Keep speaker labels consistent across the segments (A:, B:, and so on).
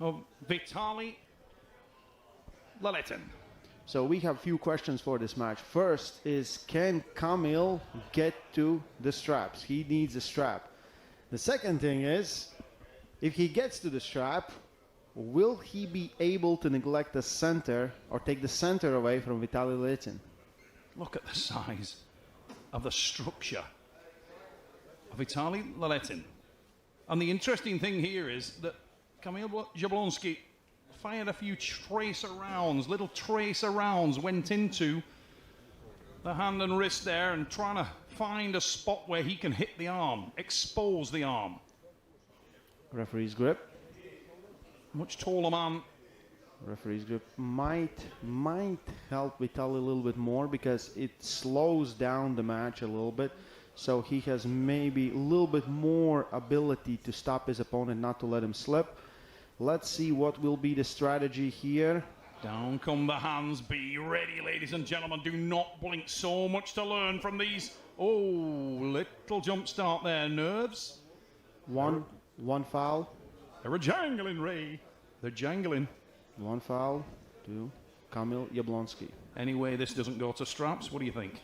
A: of Vitaly Laletin.
B: So we have a few questions for this match. First is, can Kamil get to the straps? He needs a strap. The second thing is, if he gets to the strap, will he be able to neglect the center or take the center away from Vitaly Laletin?
A: Look at the size of the structure of Vitaly Laletin. And the interesting thing here is that Kamil Jablonski fired a few tracer rounds, little tracer rounds, went into the hand and wrist there and trying to find a spot where he can hit the arm, expose the arm.
B: Referee's grip.
A: Much taller man.
B: Referee's grip might help Vitaly a little bit more because it slows down the match a little bit. So he has maybe a little bit more ability to stop his opponent, not to let him slip. Let's see what will be the strategy here.
A: Down come the hands. Be ready, ladies and gentlemen. Do not blink. So much to learn from these. Oh, little jump start there. Nerves.
B: One foul.
A: They're jangling, Ray. They're jangling.
B: One foul to Kamil Jablonski.
A: Anyway, this doesn't go to straps. What do you think?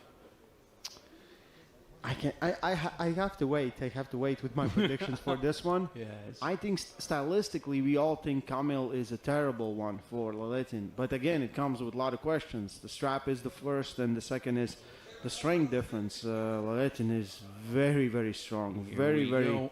B: I have to wait. I have to wait with my predictions for this one.
A: Yes.
B: I think stylistically, we all think Kamil is a terrible one for Laletin. But again, it comes with a lot of questions. The strap is the first, and the second is the strength difference. Laletin is very, very strong. Very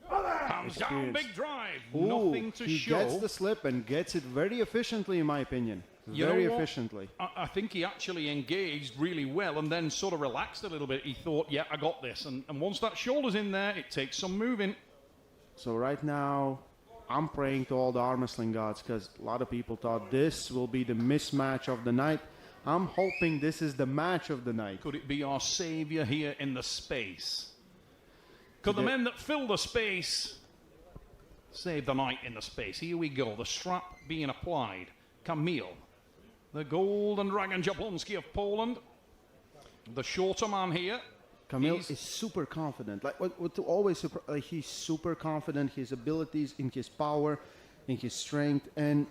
A: Hands down, big drive.
B: Ooh,
A: Nothing to
B: he
A: show.
B: He gets the slip and gets it very efficiently, in my opinion. Very efficiently.
A: I think he actually engaged really well and then sort of relaxed a little bit. He thought, yeah, I got this. And once that shoulder's in there, it takes some moving.
B: So right now, I'm praying to all the arm wrestling gods because a lot of people thought this will be the mismatch of the night. I'm hoping this is the match of the night.
A: Could it be our savior here in the space? Could the men that fill the space save the night in the space? Here we go. The strap being applied. Kamil, the Golden Dragon Jablonski of Poland. The shorter man here.
B: Kamil is super confident. He's super confident. His abilities, in his power, in his strength, and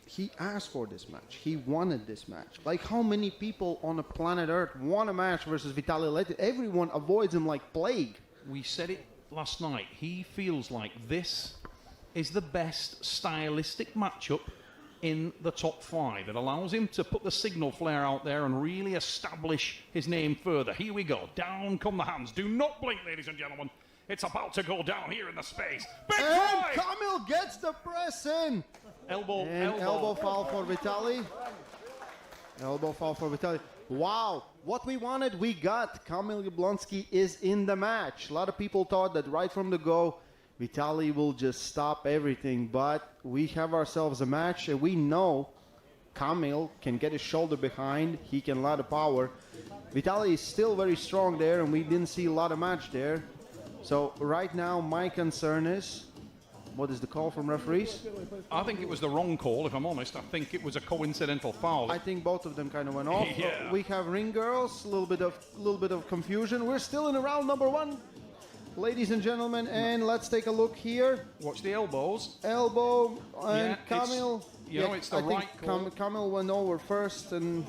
B: he asked for this match. He wanted this match. Like, how many people on the planet Earth want a match versus Vitaly Laletin? Everyone avoids him like plague.
A: We said it last night. He feels like this is the best stylistic matchup in the top five. It allows him to put the signal flare out there and really establish his name further. Here we go. Down come the hands. Do not blink, ladies and gentlemen. It's about to go down here in the space. Big drive!
B: Kamil gets the press in. Elbow foul for Vitaly. Elbow foul for Vitaly. Wow, what we wanted, we got. Kamil Jablonski is in the match. A lot of people thought that right from the go, Vitaly will just stop everything, but we have ourselves a match, and we know Kamil can get his shoulder behind. He can a lot of power. Vitaly is still very strong there, and we didn't see a lot of match there. So right now, my concern is, what is the call from referees?
A: I think it was the wrong call, if I'm honest. I think it was a coincidental foul.
B: I think both of them kind of went off.
A: Yeah.
B: We have ring girls, a little bit of confusion. We're still in round number one, ladies and gentlemen, and let's take a look here.
A: Watch the elbows.
B: Elbow and Kamil.
A: It's the right call.
B: Kamil went over first, and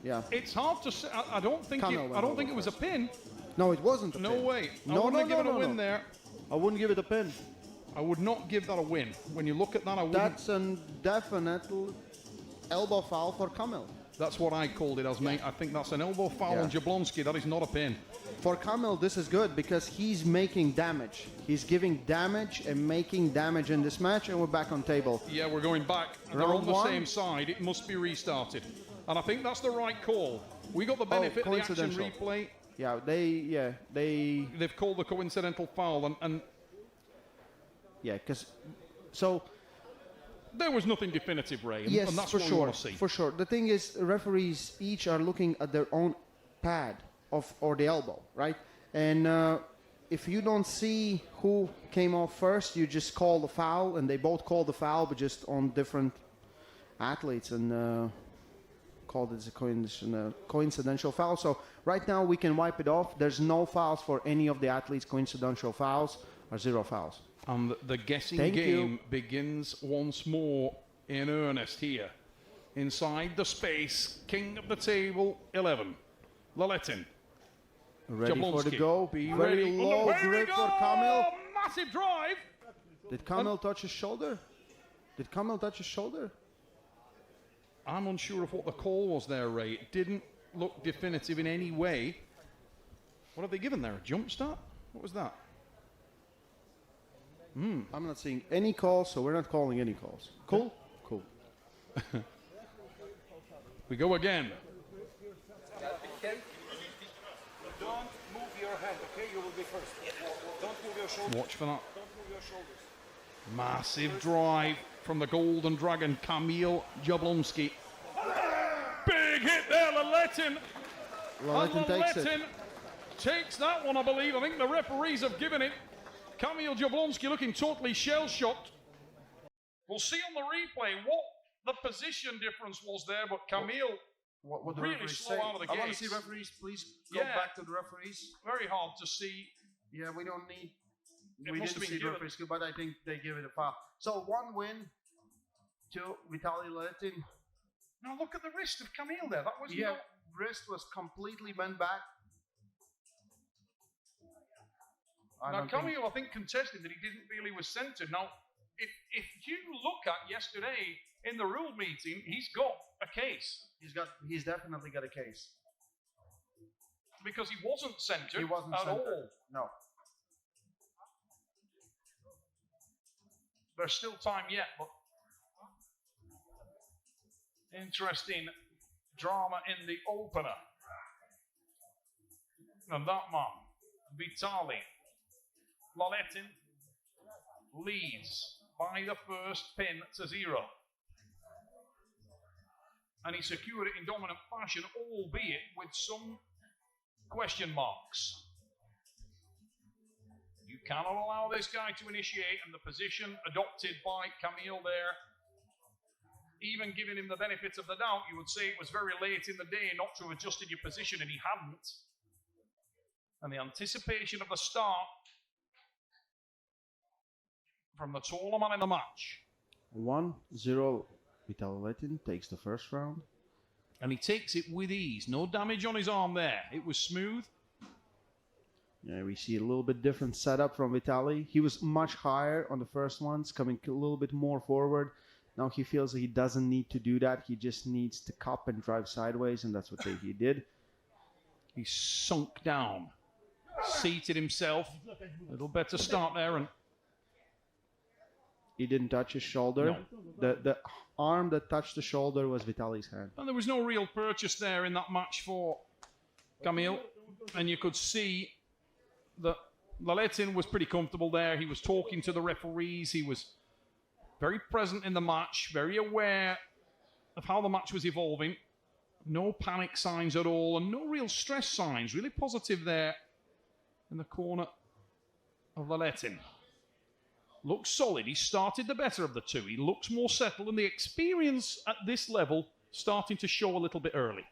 B: yeah.
A: It's hard to say. I don't think it was a pin.
B: No, it wasn't a pin.
A: No way. I wouldn't give it a win there.
B: I wouldn't give it a pin.
A: I would not give that a win. When you look at that, I wouldn't.
B: That's a definite elbow foul for Kamil.
A: That's what I called it as, mate. I think that's an elbow foul on Jablonski. That is not a pin.
B: For Kamil, this is good because he's making damage. He's giving damage and making damage in this match, and we're back on table.
A: Yeah, we're going back. They're on the same side. It must be restarted. And I think that's the right call. We got the benefit of the action replay.
B: Yeah, they've
A: called the coincidental foul, and
B: yeah, because so
A: there was nothing definitive, Ray,
B: yes,
A: and that's
B: for
A: what
B: sure,
A: we want to see.
B: For sure. The thing is, referees each are looking at their own pad or the elbow, right? And if you don't see who came off first, you just call the foul, and they both call the foul, but just on different athletes, and called it a coincidental foul. So right now we can wipe it off. There's no fouls for any of the athletes. Coincidental fouls are 0 fouls.
A: And the guessing
B: Thank
A: game
B: you.
A: begins once more in earnest here. Inside the space, king of the table, 11. Laletin.
B: Ready for the
A: Jablonski.
B: go.
A: Be
B: Very
A: ready.
B: low
A: Here we
B: grip for
A: go!
B: Kamil.
A: Massive drive.
B: Did Kamil touch his shoulder? Did Kamil touch his shoulder?
A: I'm unsure of what the call was there, Ray. It didn't look definitive in any way. What have they given there? A jump start? What was that?
B: I'm not seeing any calls, so we're not calling any calls. Cool? Cool.
A: We go again.
C: Don't move your hand, okay? You will be first. Don't move your shoulders.
A: Watch for that.
C: Don't move your shoulders.
A: Massive drive from the Golden Dragon, Kamil Jablonski. Big hit there, Laletin.
B: Laletin takes it.
A: Takes that one, I believe. I think the referees have given it. Kamil Jablonski looking totally shell-shocked. We'll see on the replay what the position difference was there, but Kamil
C: What the
A: really
C: referees
A: slow
C: say.
A: out of the
C: I want
A: gates.
C: to see referees, please go
A: Yeah.
C: back to the referees.
A: Very hard to see.
C: Yeah, we don't need.
A: It
C: We
A: must
C: didn't
A: have
C: see
A: been
C: the
A: given.
C: referees, but I think they give it a foul. So 1 win to Vitaly Laletin.
A: Now look at the wrist of Kamil there. That was
C: Yeah,
A: not...
C: wrist was completely bent back. I
A: Now
C: don't think-
A: Kamil, I think, contested that he didn't feel he was centered. Now, if you look at yesterday in the rule meeting, he's got a case
C: he's definitely got a case.
A: because he wasn't centered
C: He wasn't
A: at
C: centered.
A: all.
C: No.
A: There's still time yet, but interesting drama in the opener. And that man, Vitaly Laletin, leads by the first pin to 0. And he secured it in dominant fashion, albeit with some question marks. You cannot allow this guy to initiate, and the position adopted by Kamil there, even giving him the benefit of the doubt, you would say it was very late in the day not to have adjusted your position, and he hadn't. And the anticipation of the start from the taller man in the match.
B: 1-0. Vitaly Laletin takes the first round.
A: And he takes it with ease. No damage on his arm there. It was smooth.
B: Yeah, we see a little bit different setup from Vitaly. He was much higher on the first ones, coming a little bit more forward. Now he feels that he doesn't need to do that. He just needs to cup and drive sideways, and that's what he did.
A: He sunk down, seated himself. A little better start there, and
B: He didn't touch his shoulder.
A: No.
B: The arm that touched the shoulder was Vitaly's hand.
A: there was no real purchase there in that match for Kamil. And you could see that Laletin was pretty comfortable there. He was talking to the referees. He was very present in the match, very aware of how the match was evolving. No panic signs at all, and no real stress signs. Really positive there in the corner of Laletin. Looks solid. He started the better of the two. He looks more settled, and the experience at this level starting to show a little bit early.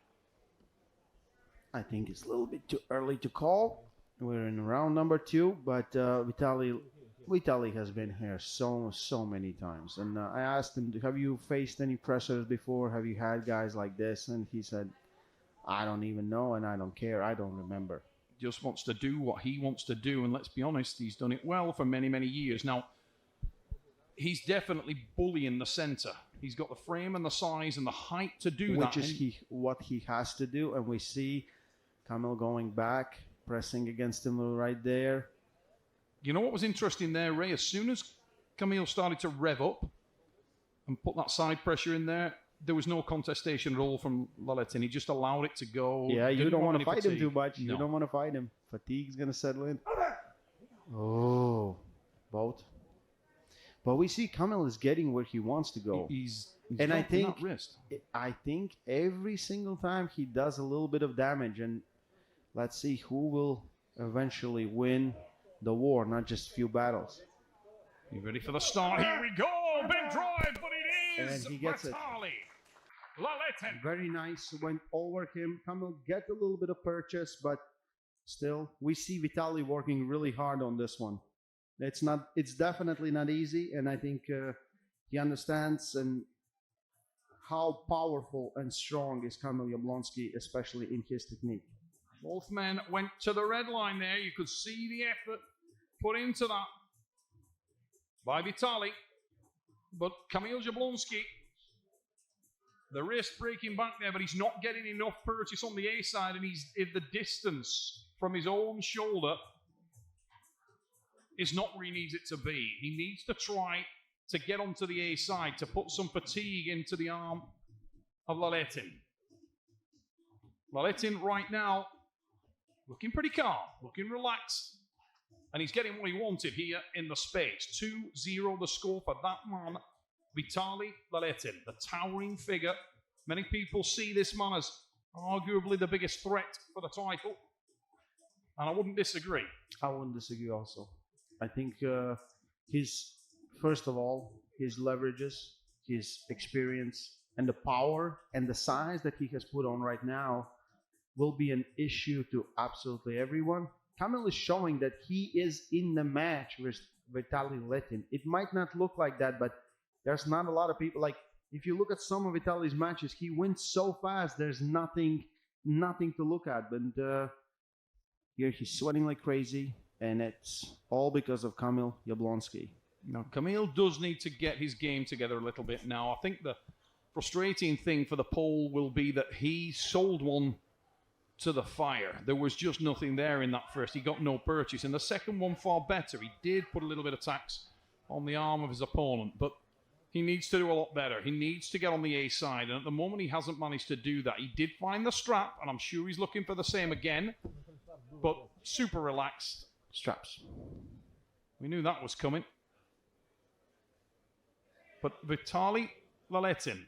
B: I think it's a little bit too early to call. We're in round number 2, but Vitaly has been here so many times. And I asked him, have you faced any pressures before? Have you had guys like this? And he said, I don't even know, and I don't care. I don't remember.
A: Just wants to do what he wants to do, and let's be honest, he's done it well for many, many years. Now, he's definitely bullying the center. He's got the frame and the size and the height to do that.
B: Which is what he has to do. And we see Kamil going back, pressing against him right there.
A: You know what was interesting there, Ray? As soon as Kamil started to rev up and put that side pressure in there was no contestation at all from Laletin. He just allowed it to go.
B: Yeah, you
A: Didn't
B: don't want
A: any
B: to fight him
A: fatigue.
B: too much.
A: No.
B: You don't want to fight him. Fatigue's going to settle in. Oh, both. But we see Kamil is getting where he wants to go.
A: He's
B: And I
A: dropping
B: think-
A: that wrist.
B: I think every single time he does a little bit of damage, and let's see who will eventually win the war, not just a few battles.
A: You ready for the start? Here we go. Big drive, but it is
B: And he gets it.
A: Vitaly Laletin.
B: Very nice. Went over him. Kamil get a little bit of purchase, but still, we see Vitaly working really hard on this one. It's definitely not easy, and I think he understands and how powerful and strong is Kamil Jablonski, especially in his technique.
A: Both men went to the red line there. You could see the effort put into that by Vitaly. But Kamil Jablonski, the wrist breaking back there, but he's not getting enough purchase on the A side, and he's in the distance from his own shoulder is not where he needs it to be. He needs to try to get onto the A side, to put some fatigue into the arm of Laletin. Laletin right now looking pretty calm, looking relaxed, and he's getting what he wanted here in the space. 2-0 the score for that man, Vitaly Laletin, the towering figure. Many people see this man as arguably the biggest threat for the title, and I wouldn't disagree.
B: I wouldn't disagree also. I think first of all, his leverages, his experience, and the power and the size that he has put on right now will be an issue to absolutely everyone. Kamil is showing that he is in the match with Vitaly Laletin. It might not look like that, but there's not a lot of people. Like, if you look at some of Vitaly's matches, he wins so fast, there's nothing to look at. But here he's sweating like crazy, and it's all because of Kamil Jablonski.
A: Now, Kamil does need to get his game together a little bit now. I think the frustrating thing for the poll will be that he sold one to the fire. There was just nothing there in that first. He got no purchase. In the second one, far better. He did put a little bit of tax on the arm of his opponent, but he needs to do a lot better. He needs to get on the A side, and at the moment he hasn't managed to do that. He did find the strap, and I'm sure he's looking for the same again, but super relaxed.
B: Straps.
A: We knew that was coming. But Vitaly Laletin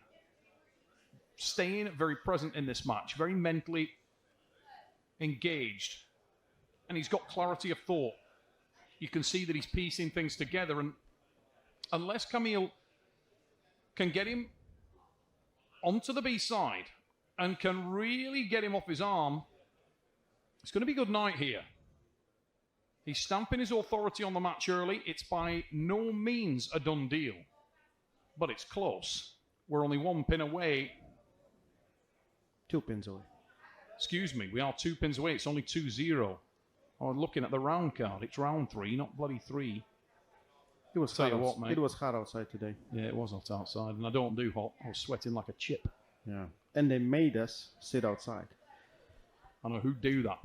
A: staying very present in this match, very mentally engaged, and he's got clarity of thought. You can see that he's piecing things together, and unless Kamil can get him onto the B side and can really get him off his arm, it's going to be good night here. He's stamping his authority on the match early. It's by no means a done deal, but it's close. We're only one pin away.
B: 2 pins away.
A: Excuse me, we are 2 pins away. It's only 2-0. I'm looking at the round card. It's round 3, not bloody 3.
B: It was
A: Tell
B: hot
A: you what, mate.
B: It was hot outside today.
A: Yeah, it was hot outside, and I don't do hot. I was sweating like a chip.
B: Yeah. And they made us sit outside.
A: I know who do that.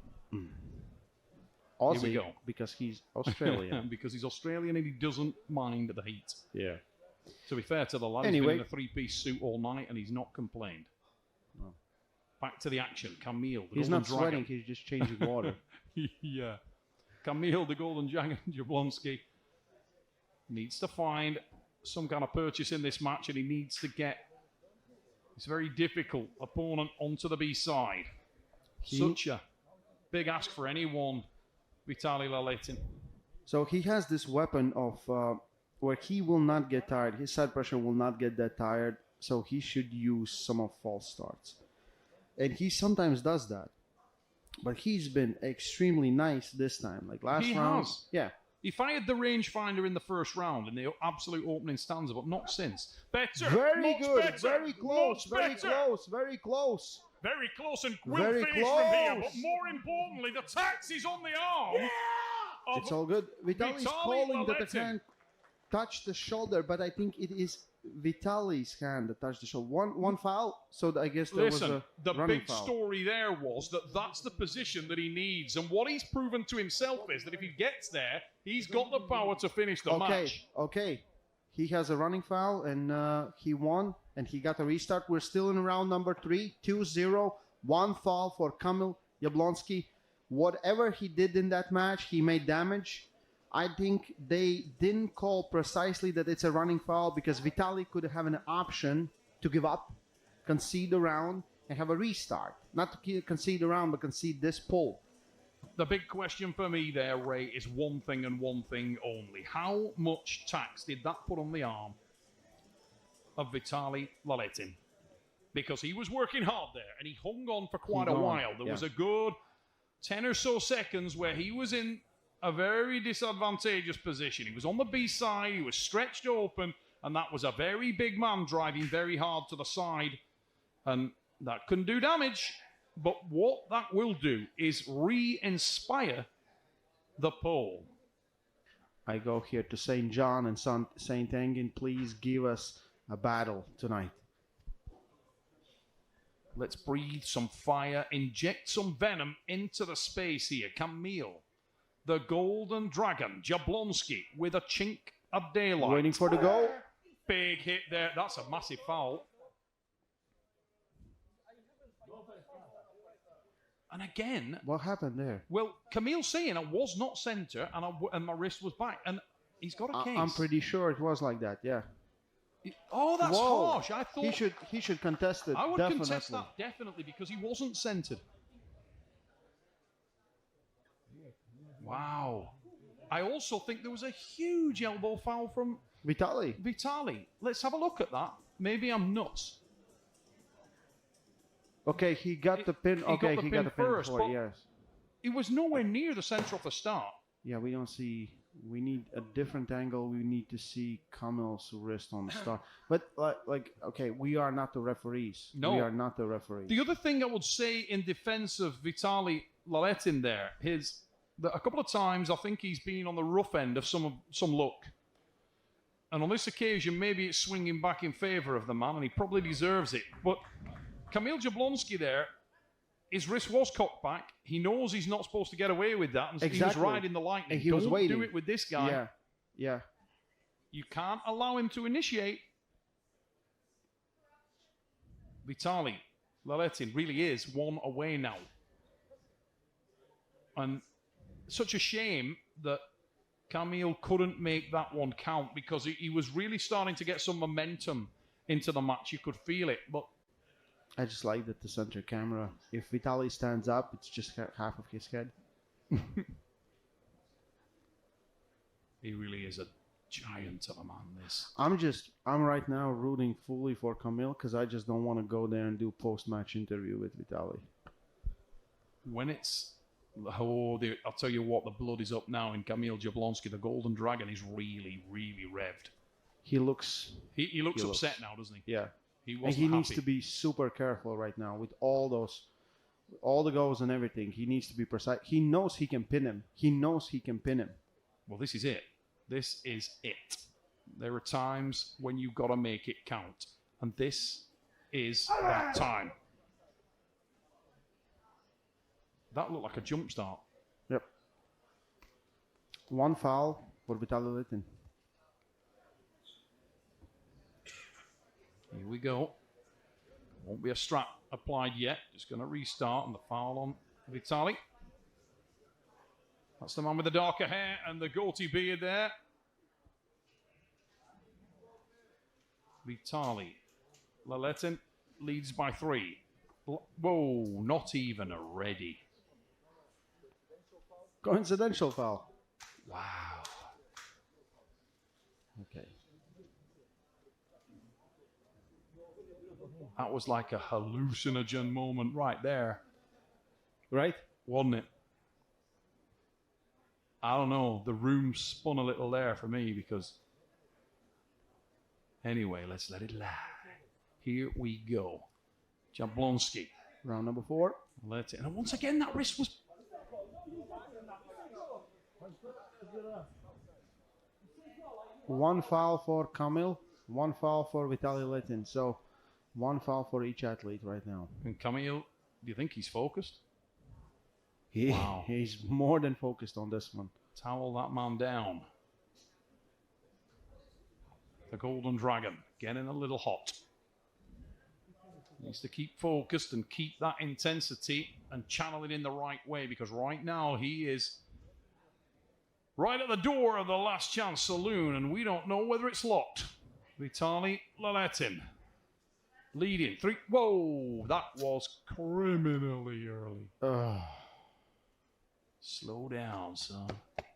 B: Aussie,
A: Here we go.
B: because he's Australian.
A: Because he's Australian and he doesn't mind the heat.
B: Yeah.
A: To be fair to the lad,
B: Anyway.
A: he's been in a 3-piece suit all night and he's not complained.
B: No.
A: Back to the action. Kamil, the
B: He's
A: Golden
B: not
A: Dragon.
B: sweating, he's just changing water.
A: Yeah. Kamil, the Golden Dragon, Jablonski, needs to find some kind of purchase in this match, and he needs to get this very difficult opponent onto the B side. Such a big ask for anyone, Vitaly Laletin.
B: So he has this weapon of where he will not get tired. His side pressure will not get that tired, so he should use some of false starts. And he sometimes does that. But he's been extremely nice this time. Like last round.
A: Has.
B: Yeah.
A: He fired the rangefinder in the first round in the absolute opening stanza, but not since. Better.
B: Very
A: much
B: good.
A: Better,
B: very close.
A: much
B: Very
A: better.
B: close. Very close.
A: Very close, and will
B: Very
A: finish from here.
B: close.
A: But more importantly, the tax is on the arm. Of
B: It's all good. Vitaly's
A: Vitaly
B: calling that the
A: Laletin.
B: hand touched the shoulder, but I think it is Vitaly's hand that touched the shoulder. One foul, so I guess there was
A: Listen,
B: a
A: the
B: running
A: big
B: foul.
A: story there was that that's the position that he needs. And what he's proven to himself is that if he gets there, he's got the power to finish the match.
B: Okay. He has a running foul, and he won, and he got a restart. We're still in round number 3, 2-0. One foul for Kamil Jablonski. Whatever he did in that match, he made damage. I think they didn't call precisely that it's a running foul because Vitaly could have an option to give up, concede the round, and have a restart. Not to concede the round, but concede this pull.
A: The big question for me there, Ray, is one thing and one thing only. How much tax did that put on the arm of Vitaly Laletin? Because he was working hard there, and he hung on for quite a while. There was a good 10 or so seconds where he was in a very disadvantageous position. He was on the B side, he was stretched open, and that was a very big man driving very hard to the side. And that can do damage. But what that will do is re-inspire the pole.
B: I go here to St. John and St. Engin. Please give us a battle tonight.
A: Let's breathe some fire, inject some venom into the space here. Kamil, the Golden Dragon, Jablonski with a chink of daylight.
B: Waiting for the goal.
A: Big hit there. That's a massive foul. And again...
B: What happened there?
A: Well, Kamil's saying I was not center and my wrist was back. And he's got a case.
B: I'm pretty sure it was like that, yeah.
A: Oh, that's
B: Whoa.
A: harsh. I thought...
B: He should contest it,
A: I would
B: definitely.
A: contest that, definitely, because he wasn't centered. Wow. I also think there was a huge elbow foul from...
B: Vitaly.
A: Let's have a look at that. Maybe I'm nuts.
B: Okay, he got the pin. Okay, he got the pin
A: first,
B: before, yes.
A: It was nowhere near the center of the start.
B: Yeah, we don't see... We need a different angle. We need to see Kamil's wrist on the start. But, okay, we are not the referees.
A: No.
B: We are not the referees.
A: The other thing I would say in defense of Vitaly Laletin there is that a couple of times I think he's been on the rough end of some luck. And on this occasion, maybe it's swinging back in favor of the man, and he probably deserves it. But Kamil Jablonski there, his wrist was cocked back. He knows he's not supposed to get away with that. And he was riding the lightning.
B: And he was waiting.
A: Do it with this guy.
B: Yeah.
A: You can't allow him to initiate. Vitaly Laletin really is one away now. And such a shame that Kamil couldn't make that one count, because he was really starting to get some momentum into the match. You could feel it, but
B: I just like that the center camera, if Vitaly stands up, it's just half of his head.
A: He really is a giant of a man, this.
B: I'm right now rooting fully for Kamil, because I just don't want to go there and do post-match interview with Vitaly.
A: When it's... I'll tell you what, the blood is up now in Kamil Jablonski. The Golden Dragon is really, really revved.
B: He looks
A: upset now, doesn't he?
B: Yeah.
A: He
B: needs to be super careful right now with all the goals and everything. He needs to be precise. He knows he can pin him.
A: Well, this is it. This is it. There are times when you've got to make it count. And this is that time. That looked like a jump start.
B: Yep. One foul for Vitaly Laletin.
A: Here we go. Won't be a strap applied yet. Just going to restart, and the foul on Vitaly. That's the man with the darker hair and the goatee beard there. Vitaly Laletin leads by 3. Whoa, not even a ready.
B: Coincidental foul.
A: Wow.
B: Okay.
A: That was like a hallucinogen moment right there.
B: Right?
A: Wasn't it? I don't know. The room spun a little there for me because... Anyway, let's let it lie. Here we go. Jablonski.
B: Round number 4.
A: Let's... And once again, that wrist was...
B: One foul for Kamil, one foul for Vitaly Laletin. So, one foul for each athlete right now.
A: And Kamil, do you think he's focused?
B: Wow. He's more than focused on this one.
A: Towel that man down. The Golden Dragon getting a little hot. Needs to keep focused and keep that intensity and channel it in the right way, because right now he is right at the door of the Last Chance Saloon, and we don't know whether it's locked. Vitaly Laletin leading 3. Whoa, that was criminally early. Slow down, son.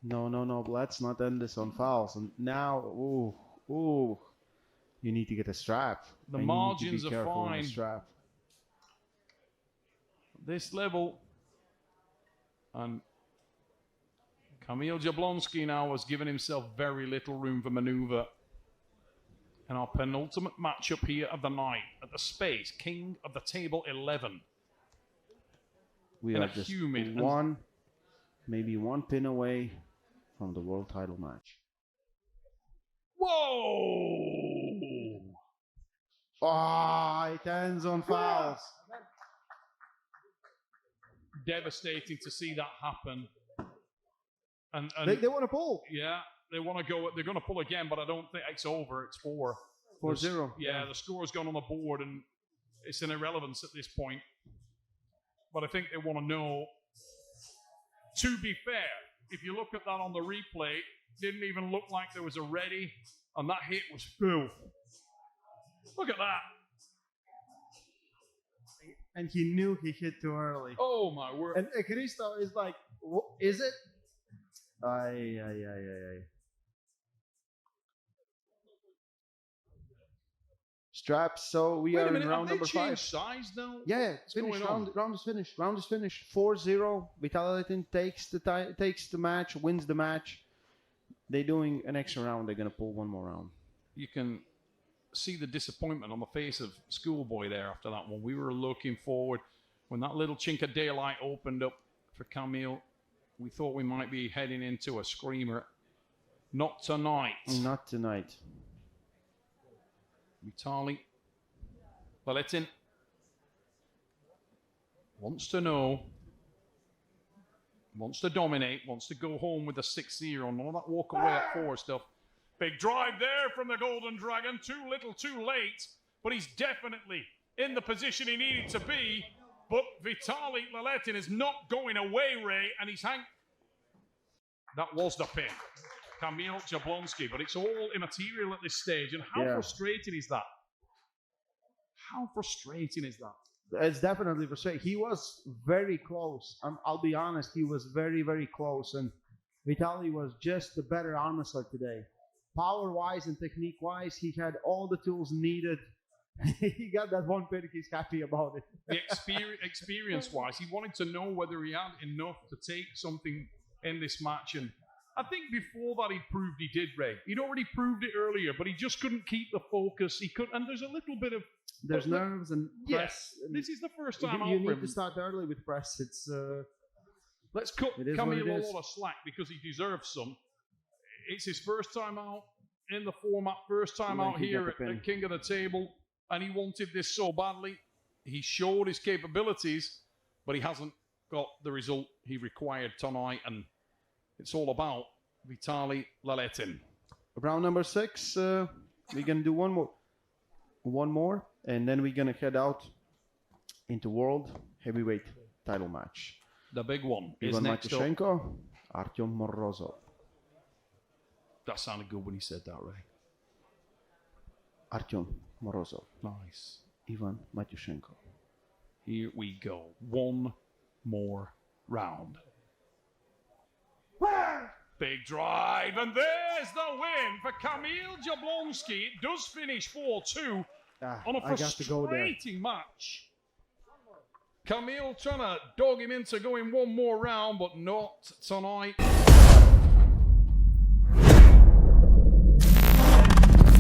B: No. Let's not end this on fouls. And now, ooh. You need to get a strap.
A: The margins are fine. This level. And Kamil Jablonski now has given himself very little room for maneuver. And our penultimate matchup here of the night at the Space King of the Table 11.
B: We are just one, maybe one pin away from the world title match.
A: Whoa!
B: Oh, it ends on fouls.
A: Devastating to see that happen. And
B: they want to pull.
A: Yeah, they want to go. They're going to pull again, but I don't think it's over. It's 4-0. Yeah, the score's gone on the board, and it's an irrelevance at this point. But I think they want to know. To be fair, if you look at that on the replay, didn't even look like there was a ready, and that hit was full. Look at that.
B: And he knew he hit too early.
A: Oh my word.
B: And Cristo is like, is it? Ay. Straps, so we are in round number 5.
A: Size now?
B: Yeah, finish. Round is finished. Round is finished. 4-0. Vitaly takes the match, wins the match. They're doing an extra round. They're going to pull one more round.
A: You can see the disappointment on the face of Schoolboy there after that one. We were looking forward. When that little chink of daylight opened up for Kamil, we thought we might be heading into a screamer. Not tonight.
B: Not tonight.
A: Vitaly Laletin wants to know, wants to dominate, wants to go home with a 6-0. None of that walk away at 4 stuff. Big drive there from the Golden Dragon. Too little, too late. But he's definitely in the position he needed to be. But Vitaly Laletin is not going away, Ray, and he's That was the pin. Kamil Jablonski, but it's all immaterial at this stage. And how frustrating is that? How frustrating is that?
B: It's definitely frustrating. He was very close. I'll be honest, he was very, very close. And Vitaly was just the better arm wrestler today. Power-wise and technique-wise, he had all the tools needed. He got that one pin, he's happy about it.
A: The experience-wise, he wanted to know whether he had enough to take something in this match. And I think before that he proved he did, Ray. He'd already proved it earlier, but he just couldn't keep the focus. He couldn't, and there's a little bit of...
B: There's nerves and press.
A: Yes, this is the first time
B: you need to start early with press. It's...
A: Let's cut Kamil a lot of slack because he deserves some. It's his first time out in the format, first time out here at King of the Table, and he wanted this so badly. He showed his capabilities, but he hasn't got the result he required tonight, and it's all about Vitaly Laletin.
B: Round number 6, we're going to do one more, and then we're going to head out into World Heavyweight title match.
A: The big one is
B: Ivan
A: next
B: Matyushenko, Artyom Morozov.
A: That sounded good when he said that, Ray.
B: Artyom Morozov.
A: Nice.
B: Ivan Matyushenko.
A: Here we go. One more round. Big drive, and there's the win for Kamil Jablonski. It does finish 4-2 on a frustrating match. Kamil trying to dog him into going one more round, but not tonight.